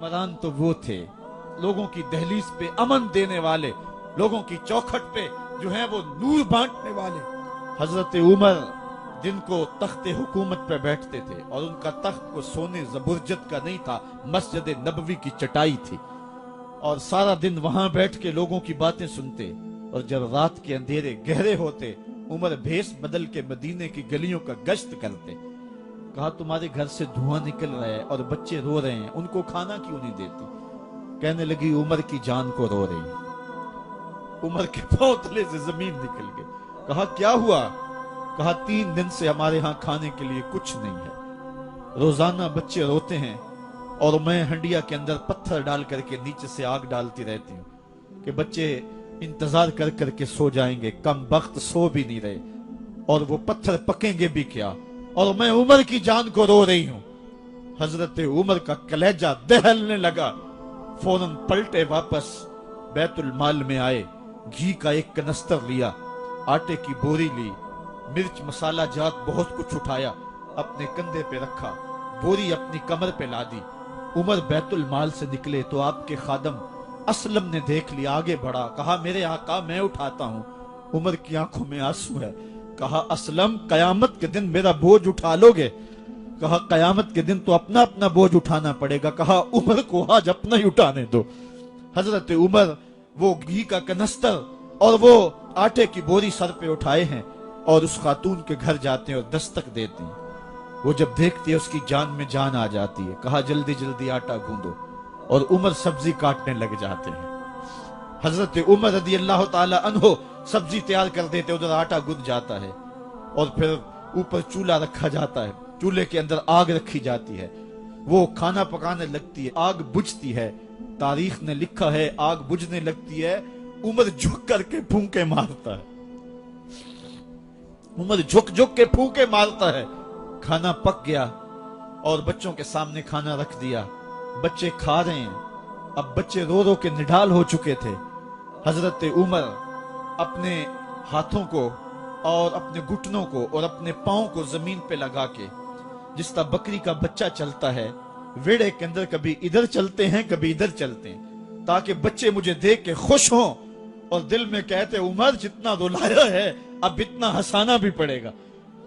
حکمران تو وہ تھے لوگوں کی دہلیز پہ امن دینے والے، لوگوں کی چوکھٹ پہ جو ہیں وہ نور بانٹنے والے۔ حضرت عمر جن کو تخت حکومت پہ بیٹھتے تھے اور ان کا تخت کو سونے زبرجد کا نہیں تھا، مسجد نبوی کی چٹائی تھی، اور سارا دن وہاں بیٹھ کے لوگوں کی باتیں سنتے، اور جب رات کے اندھیرے گہرے ہوتے عمر بھیس بدل کے مدینے کی گلیوں کا گشت کرتے۔ کہا تمہارے گھر سے دھواں نکل رہا ہے اور بچے رو رہے ہیں، ان کو کھانا کیوں نہیں دیتی؟ کہنے لگی عمر کی جان کو رو رہی ہے۔ عمر کے پاؤں تلے سے زمین نکل گئی۔ کہا کیا ہوا؟ کہا 3 دن سے ہمارے ہاں کھانے کے لیے کچھ نہیں ہے، روزانہ بچے روتے ہیں اور میں ہنڈیا کے اندر پتھر ڈال کر کے نیچے سے آگ ڈالتی رہتی ہوں کہ بچے انتظار کر کر کے سو جائیں گے، کم بخت سو بھی نہیں رہے، اور وہ پتھر پکیں گے بھی کیا، اور میں عمر کی جان کو رو رہی ہوں۔ حضرت عمر کا کلیجہ دہلنے لگا، فوراً پلٹے، واپس بیت المال میں آئے، گھی کا ایک کنستر لیا، آٹے کی بوری لی، مرچ مسالہ جات بہت کچھ اٹھایا، اپنے کندھے پہ رکھا، بوری اپنی کمر پہ لا دی۔ عمر بیت المال سے نکلے تو آپ کے خادم اسلم نے دیکھ لیا، آگے بڑھا، کہا میرے آقا میں اٹھاتا ہوں۔ عمر کی آنکھوں میں آنسو ہے۔ کہا اسلم قیامت کے دن میرا بوجھ اٹھا لو گے؟ کہا قیامت کے دن تو اپنا اپنا بوجھ اٹھانا پڑے گا۔ کہا عمر کو آج اپنا ہی اٹھانے دو۔ حضرت عمر وہ گھی کا کنستر اور وہ آٹے کی بوری سر پہ اٹھائے ہیں اور اس خاتون کے گھر جاتے ہیں اور دستک دیتے ہیں۔ وہ جب دیکھتی ہے اس کی جان میں جان آ جاتی ہے۔ کہا جلدی جلدی آٹا گوندو، اور عمر سبزی کاٹنے لگ جاتے ہیں۔ حضرت عمر رضی اللہ تعالی عنہ سبزی تیار کر دیتے، ادھر آٹا گند جاتا ہے، اور پھر اوپر چولہا رکھا جاتا ہے، چولہے کے اندر آگ رکھی جاتی ہے، وہ کھانا پکانے لگتی ہے، آگ بجھتی ہے۔ تاریخ نے لکھا ہے آگ بجھنے لگتی ہے، عمر جھک کر کے پھونکے مارتا ہے، عمر جھک جھک کے پھونکے مارتا ہے۔ کھانا پک گیا اور بچوں کے سامنے کھانا رکھ دیا، بچے کھا رہے ہیں۔ اب بچے رو رو کے نڈال ہو چکے تھے۔ حضرت عمر اپنے ہاتھوں کو اور اپنے گھٹنوں کو اور اپنے پاؤں کو زمین پہ لگا کے، جس طرح بکری کا بچہ چلتا ہے ویڑے کے اندر، کبھی ادھر چلتے ہیں کبھی ادھر چلتے ہیں، تاکہ بچے مجھے دیکھ کے خوش ہوں اور دل میں کہتے عمر جتنا رلایا ہے اب اتنا ہنسانا بھی پڑے گا۔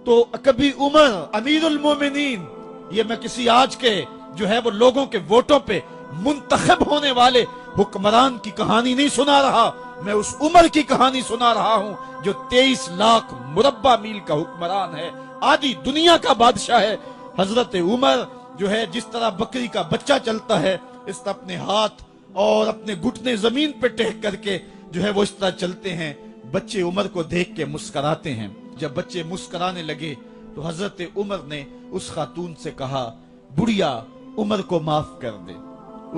تو کبھی عمر امیر المومنین، یہ میں کسی آج کے جو ہے وہ لوگوں کے ووٹوں پہ منتخب ہونے والے حکمران کی کہانی نہیں سنا رہا، میں اس عمر کی کہانی سنا رہا ہوں جو 23 لاکھ مربع میل کا حکمران ہے، آدھی دنیا کا بادشاہ ہے۔ حضرت عمر جو ہے جس طرح بکری کا بچہ چلتا ہے، اس طرح اپنے ہاتھ اور اپنے گھٹنے زمین پہ ٹیک کر کے جو ہے وہ اس طرح چلتے ہیں۔ بچے عمر کو دیکھ کے مسکراتے ہیں۔ جب بچے مسکرانے لگے تو حضرت عمر نے اس خاتون سے کہا بڑھیا عمر کو معاف کر دے۔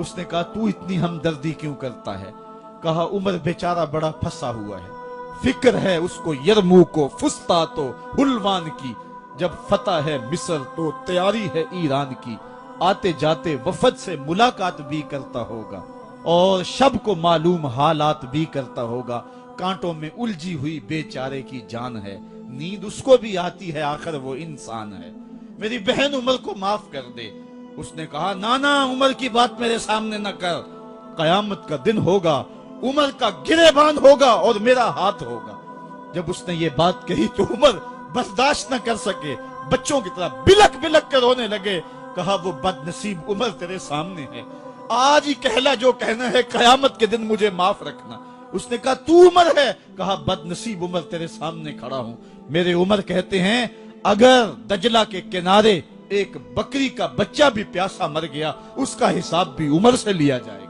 اس نے کہا تو اتنی ہمدردی کیوں کرتا ہے؟ کہا عمر بیچارہ بڑا پھنسا ہوا ہے، فکر ہے اس کو یرموک و فسطاط و حلوان کی، جب فتح ہے مصر تو تیاری ہے ایران کی، آتے جاتے وفد سے ملاقات بھی کرتا ہوگا اور شب کو معلوم حالات بھی کرتا ہوگا، کانٹوں میں الجھی ہوئی بیچارے کی جان ہے، نیند اس کو بھی آتی ہے، آخر وہ انسان ہے، میری بہن عمر کو معاف کر دے۔ اس نے کہا نانا عمر کی بات میرے سامنے نہ کر، قیامت کا دن ہوگا، عمر کا گریبان ہوگا اور میرا ہاتھ ہوگا۔ جب اس نے یہ بات کہی تو عمر برداشت نہ کر سکے، بچوں کی طرح بلک بلک کر رونے لگے۔ کہا وہ بد نصیب عمر تیرے سامنے ہے، آج ہی کہلا جو کہنا ہے، قیامت کے دن مجھے معاف رکھنا۔ اس نے کہا تو عمر ہے؟ کہا بد نصیب عمر تیرے سامنے کھڑا ہوں۔ میرے عمر کہتے ہیں اگر دجلہ کے کنارے ایک بکری کا بچہ بھی پیاسا مر گیا، اس کا حساب بھی عمر سے لیا جائے گا۔